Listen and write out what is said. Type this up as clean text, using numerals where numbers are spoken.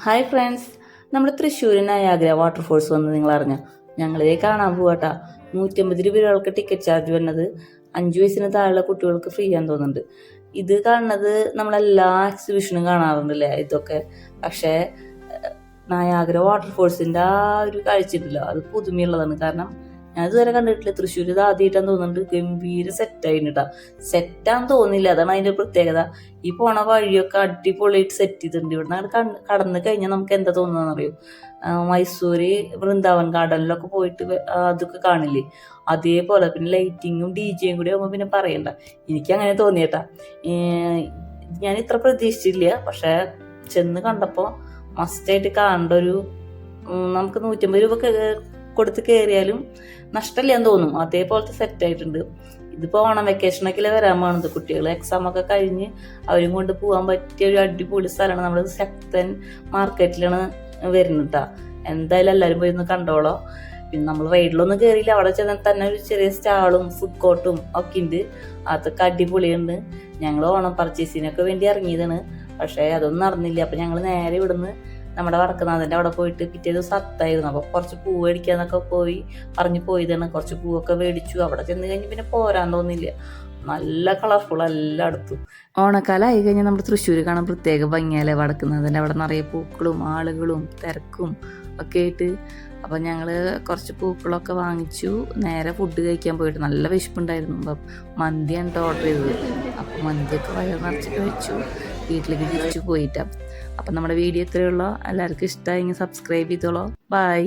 Hi friends, നമ്മുടെ Thrissur Niagara waterfalls വന്ന് നിങ്ങൾ അറിഞ്ഞോ? ഞങ്ങളിതേ കാണാൻ പോവാട്ടാ. 150 രൂപ ഒരാൾക്ക് ടിക്കറ്റ് ചാർജ് വരുന്നത്. 5 വയസ്സിന് താഴെയുള്ള കുട്ടികൾക്ക് ഫ്രീ ആണെന്ന് തോന്നുന്നുണ്ട്. ഇത് കാണുന്നത് നമ്മളെല്ലാ എക്സിബിഷനും കാണാറുണ്ടല്ലേ ഇതൊക്കെ. പക്ഷേ നയാഗ്ര വാട്ടർഫോൾസിൻ്റെ ആ ഒരു കാഴ്ച ഉണ്ടല്ലോ, അത് പുതുമയുള്ളതാണ്. കാരണം ഞാൻ ഇതുവരെ കണ്ടിട്ടില്ല. തൃശ്ശൂർ ഇത് ആദ്യമായിട്ടാന്ന് തോന്നുന്നുണ്ട്. ഗംഭീര സെറ്റായിട്ടാ. സെറ്റാന്ന് തോന്നില്ല, അതാണ് അതിൻ്റെ പ്രത്യേകത. ഈ പോണ വഴിയൊക്കെ അടിപൊളിയായിട്ട് സെറ്റ് ചെയ്തിട്ടുണ്ട്. ഇവിടെ കടന്നു കഴിഞ്ഞാൽ നമുക്ക് എന്താ തോന്നുന്നറിയോ? മൈസൂര് വൃന്ദാവൻ ഗാർഡനിലൊക്കെ പോയിട്ട് അതൊക്കെ കാണില്ലേ, അതേപോലെ. പിന്നെ ലൈറ്റിങ്ങും DJയും കൂടി ആകുമ്പോൾ പിന്നെ പറയണ്ട. എനിക്കങ്ങനെ തോന്നിയേട്ടാ. ഞാൻ ഇത്ര പ്രതീക്ഷിച്ചില്ല, പക്ഷെ ചെന്ന് കണ്ടപ്പോൾ മസ്റ്റായിട്ട് കാണേണ്ട ഒരു, നമുക്ക് 150 രൂപ കൊടുത്ത് കയറിയാലും നഷ്ടമില്ലാന്ന് തോന്നും. അതേപോലത്തെ സെറ്റായിട്ടുണ്ട്. ഇതിപ്പോൾ ഓണം വെക്കേഷനൊക്കെ വരാൻ പോകുന്നത്. കുട്ടികൾ എക്സാമൊക്കെ കഴിഞ്ഞ് അവരും കൊണ്ട് പോകാൻ പറ്റിയ ഒരു അടിപൊളി സ്ഥലമാണ്. നമ്മൾ ശക്തൻ മാർക്കറ്റിലാണ് വരുന്നത്. എന്തായാലും എല്ലാവരും പോയി ഒന്ന് കണ്ടോളോ. പിന്നെ നമ്മൾ റൈഡിലൊന്നും കയറിയില്ല. അവിടെ ചെന്നാൽ തന്നെ ഒരു ചെറിയ സ്റ്റാളും ഫുഡ് കോർട്ടും ഒക്കെ ഉണ്ട്. അതൊക്കെ അടിപൊളിയുണ്ട്. ഞങ്ങൾ ഓണം പർച്ചേസിനൊക്കെ വേണ്ടി ഇറങ്ങിയതാണ്, പക്ഷേ അതൊന്നും നടന്നില്ല. അപ്പം ഞങ്ങൾ നേരെ ഇവിടുന്ന് നമ്മുടെ വടക്കുന്നാഥൻ്റെ അവിടെ പോയിട്ട് പിറ്റേ ദിവസം അത്തായിരുന്നു. അപ്പോൾ കുറച്ച് പൂവ് മേടിക്കാന്നൊക്കെ പറഞ്ഞ് പോയതാണ്. കുറച്ച് പൂവൊക്കെ മേടിച്ചു. അവിടെ ചെന്ന് കഴിഞ്ഞ് പിന്നെ പോരാൻ തോന്നില്ല. നല്ല കളർഫുൾ എല്ലായിടത്തും. ഓണക്കാലമായി കഴിഞ്ഞാൽ നമ്മുടെ തൃശ്ശൂർ കാണാൻ പ്രത്യേക ഭംഗിയല്ലേ. വടക്കുന്നാഥൻ്റെ അവിടെ നിറയെ പൂക്കളും ആളുകളും തിരക്കും ഒക്കെ ആയിട്ട്. അപ്പം ഞങ്ങൾ കുറച്ച് പൂക്കളൊക്കെ വാങ്ങിച്ചു. നേരെ ഫുഡ് കഴിക്കാൻ പോയിട്ട് നല്ല വിശപ്പുണ്ടായിരുന്നു. അപ്പം മന്തിയാണ് ഓർഡർ ചെയ്തത്. അപ്പം മന്തിയൊക്കെ വയറ് നിറച്ച് കഴിച്ചു. വീട്ടിലേക്ക് തിരിച്ചു പോയിട്ടാണ്. അപ്പം നമ്മുടെ വീഡിയോ ഇത്രയേ ഉള്ളൂ. എല്ലാവർക്കും ഇഷ്ടമായെങ്കിൽ സബ്സ്ക്രൈബ് ചെയ്തോളൂ. ബൈ.